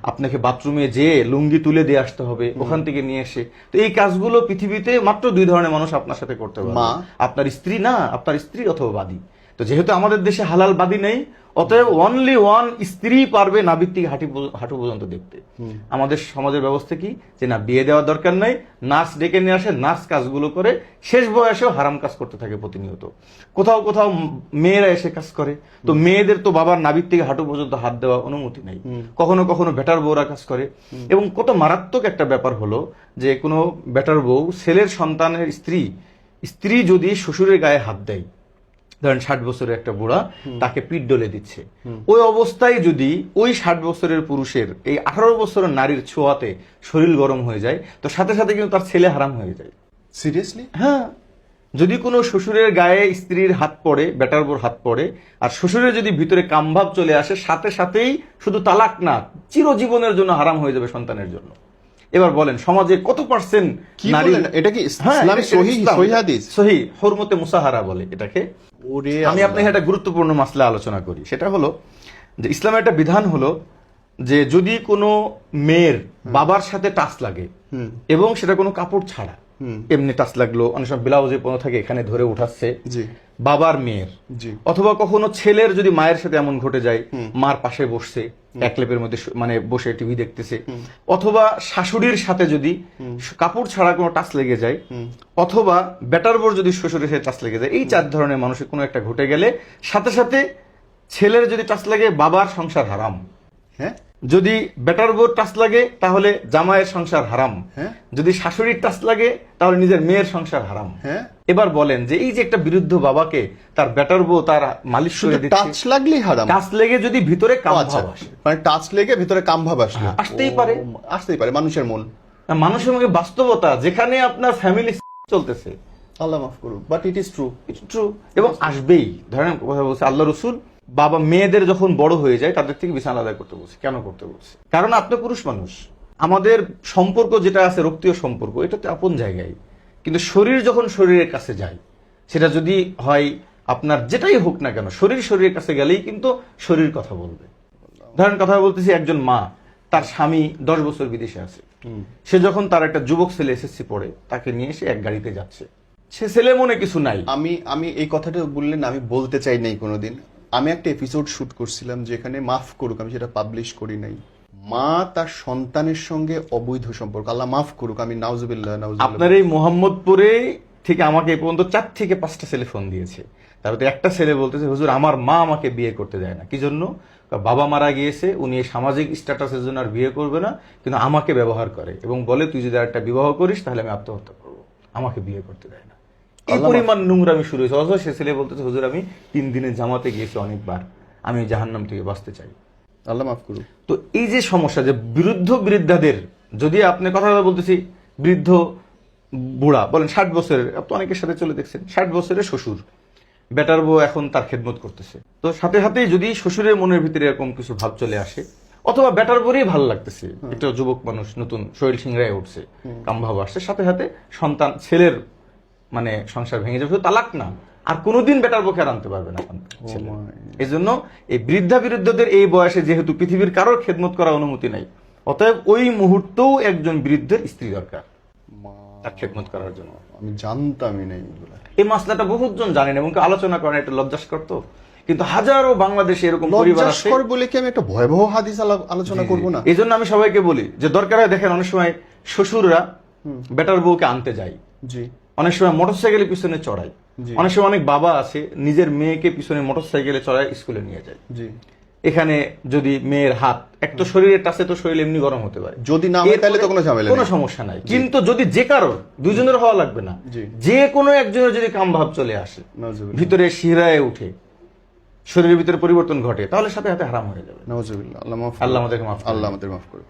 আপনাকে বাথরুমে যে লুঙ্গি তুলে দিয়ে আসতে হবে, ওখান থেকে নিয়ে এসে। তো এই কাজগুলো পৃথিবীতে মাত্র দুই ধরনের মানুষ আপনার সাথে করতে পারবে, আপনার স্ত্রী না, আপনার স্ত্রী অথবা বাদী। তো যেহেতু আমাদের দেশে হালাল বাদী নেই, অতএব অনলি ওয়ান স্ত্রী পারবে নাভির থেকে হাঁটু পর্যন্ত দেখতে। আমাদের সমাজের ব্যবস্থা কি, যে না বিয়ে দেওয়ার দরকার নাই, নার্স ডেকে নিয়ে আসে, নার্স কাজগুলো করে, শেষ বয়সেও হারাম কাজ করতে থাকে প্রতিনিয়ত। কোথাও কোথাও মেয়েরা এসে কাজ করে, তো মেয়েদের তো বাবার নাভির থেকে হাঁটু পর্যন্ত হাত দেওয়া অনুমতি নেই। কখনো কখনো বেটার বউরা কাজ করে। এবং কত মারাত্মক একটা ব্যাপার হলো যে কোনো বেটার বউ, ছেলের সন্তানের স্ত্রী যদি শ্বশুরের গায়ে হাত দেয়, ধরেন 60 বছরের একটা বুড়া তাকে পিঠ ডলে দিচ্ছে, ওই অবস্থায় যদি ওই 60 বছরের পুরুষের এই 18 বছরের নারীর ছোঁয়াতে শরীর গরম হয়ে যায়, তো সাথে সাথে কিন্তু তার ছেলে হারাম হয়ে যায়। সিরিয়াসলি? হ্যাঁ, যদি কোনো শ্বশুরের গায়ে স্ত্রীর হাত পড়ে, বেটার বোর হাত পড়ে, আর শ্বশুরের যদি ভিতরে কামভাব চলে আসে, সাথে সাথেই শুধু তালাক না, চিরজীবনের জন্য হারাম হয়ে যাবে সন্তানের জন্য। এবার বলেন সমাজে কত পার্সেন্ট নারী, এটা কি ইসলামে সহিহ হাদিস? সহিহ হুরমতে মুসাহারা বলে এটাকে। আমি আপনাকে একটা গুরুত্বপূর্ণ মাসলা আলোচনা করি, সেটা হলো যে ইসলামের একটা বিধান হলো যে যদি কোনো মেয়ের বাবার সাথে টাচ লাগে, এবং সেটা কোনো কাপড় ছাড়া, এমনি টাচ লাগলো, অনেক সময় ব্লাউজে পণ্য থাকে, এখানে ধরে উঠাচ্ছে বাবার মেয়ের, অথবা কখনো ছেলের যদি মায়ের সাথে এমন ঘটে যায়, মার পাশে বসছে এক লেপের মধ্যে মানে বসে টিভি দেখতেছে, অথবা শাশুড়ির সাথে যদি কাপড় ছাড়া কোনো টাচ লেগে যায়, অথবা বেটার বোর যদি শ্বশুরের সাথে টাচ লেগে যায়, এই 4 ধরনের মানুষের কোনো একটা ঘটে গেলে সাথে সাথে ছেলের যদি টাচ লাগে বাবার সংসার হারাম, হ্যাঁ, যদি বেটার বোর টাচ লাগে তাহলে জামাইয়ের সংসার হারাম, যদি শাশুড়ির টাচ লাগে তাহলে নিজের মেয়ের সংসার হারাম। এবার বলেন যে এই যে একটা বিরুদ্ধ বাবাকে তার বেটার বউ তার মালিশ করে দিচ্ছে, টাচ লাগলেই হারাম? টাচ লেগে যদি ভিতরে কামভাব আসে, মানে টাচ লেগে ভিতরে কামভাব আসলে আসতেই পারে, মানুষের মন, মানুষের মধ্যে বাস্তবতা, যেখানে আপনার ফ্যামিলি চলতেছে, আল্লাহ মাফ করুক, বাট ইট ইজ ট্রু, এবং আসবেই। ধরেন কথা বলছে আল্লাহ রসুল, বাবা মেয়েদের যখন বড় হয়ে যায় তাদের থেকে বিছানা আলাদা করতে বলছে। কেন করতে বলছে? কারণ আপনি পুরুষ মানুষ, আমাদের সম্পর্ক যেটা আছে রক্তীয় সম্পর্ক, এটা তো আপন জায়গায়, কিন্তু শরীর যখন শরীরের কাছে যায়, সেটা যদি হয় আপনার যেটাই হোক না কেন, শরীরের কাছে গেলেই কিন্তু শরীর কথা বলবে। ধরেন কথা বলতেছি, একজন মা, তার স্বামী 10 বছর বিদেশে আছে, সে যখন তার একটা যুবক ছেলে এসএসসি পড়ে, তাকে নিয়ে এসে এক গাড়িতে যাচ্ছে, সে ছেলে মনে কিছু নাই। আমি এই কথাটা বললেন, আমি বলতে চাই নাই কোনোদিন। আমি একটা এপিসোড শুট করছিলাম যেখানে, মাফ করুক আমি সেটা পাবলিশ করি নাই, মা তার সন্তানের সঙ্গে অবৈধ সম্পর্ক, আল্লাহ মাফ করুক, আমি নাউজুবিল্লাহ। আপনার এই মোহাম্মদপুরে থেকে আমাকে এই পর্যন্ত 4 থেকে 5টা ছেলে ফোন দিয়েছে, তারপরে একটা ছেলে বলতেছে, হুজুর আমার মা আমাকে বিয়ে করতে দেয় না। কি জন্য? বাবা মারা গিয়েছে, উনি সামাজিক স্ট্যাটাসের জন্য আর বিয়ে করবে না, কিন্তু আমাকে ব্যবহার করে এবং বলে তুই যদি আরেকটা বিবাহ করিস তাহলে আমি আত্মহত্যা করবো, আমাকে বিয়ে করতে দেয় না। এই পরিমাণ নোংরামি শুরু হয়েছে। অথচ সে ছেলে বলতেছে, হুজুর আমি 3 দিনের জামাতে গিয়েছি অনেকবার, আমি জাহান্নাম থেকে বাঁচতে চাই। আল্লাহ মাফ করুক। তো এই যে সমস্যা, যে বৃদ্ধাদের, যদি আপনি কথা বলতেছি, বৃদ্ধ বুড়া বলেন 60 বছরের, আপনি অনেকের সাথে চলে দেখছেন, 60 বছরের শ্বশুর, বেটার বউ এখন তার খেদমত করতেছে, তো সাথে সাথেই যদি শ্বশুরের মনের ভিতরে এরকম কিছু ভাব চলে আসে, অথবা বেটার বউরই ভালো লাগতেছে, একটা যুবক মানুষ নতুন শরীর সিংড়ায় উঠছে, কামভাব আসছে, সাথে সাথে সন্তান ছেলের মানে সংসার ভেঙে যাবে, তালাক না, আর কোনোদিন বেটার বউকে আর আনতে পারবে না ছেলে। এই জন্য এই বৃদ্ধদের এই বয়সে যেহেতু পৃথিবীর কারোর খেদমত করার অনুমতি নাই, অতএব ওই মুহূর্তেও একজন বৃদ্ধের স্ত্রী দরকার তার খেদমত করার জন্য। আমি জানতামই নাই এই মাসলাটা বহুজন জানেন এবং আলোচনা করেন, এটা লজ্জাস্কর। তো কিন্তু হাজারো বাংলাদেশে এরকম পরিবার আছে বলে কি আমি একটা ভয়াবহ হাদিস আলোচনা করব না? এই জন্য আমি সবাইকে বলি যে দরকার হয়, দেখেন অনেক সময় শ্বশুররা বেটার বউকে আনতে যায়, অনেক সময় মোটরসাইকেলের পিছনে চড়ায়, অনেক সময় অনেক বাবা আছে নিজের মেয়েকে পিছনে মোটরসাইকেলে চড়ায় স্কুলে নিয়ে যায়। এখানে যদি মেয়ের হাত এক তো শরীরের টাচে, তো শরীর এমনি গরম হতে পারে, যদি না হয় তাহলে তো কোনো ঝামেলা, কোনো সমস্যা নাই। কিন্তু যদি যে কারোর, দুইজনের হওয়া লাগবে না, যে কোনো একজনের যদি কামভাব চলে আসে, ভিতরে শিহরায় উঠে, শরীরের ভিতরে পরিবর্তন ঘটে, তাহলে সাথে সাথে হারাম হয়ে যাবে। নাউজুবিল্লাহ। আল্লাহ আমাদেরকে মাফ করুন। আল্লাহ আমাদের মাফ করুন।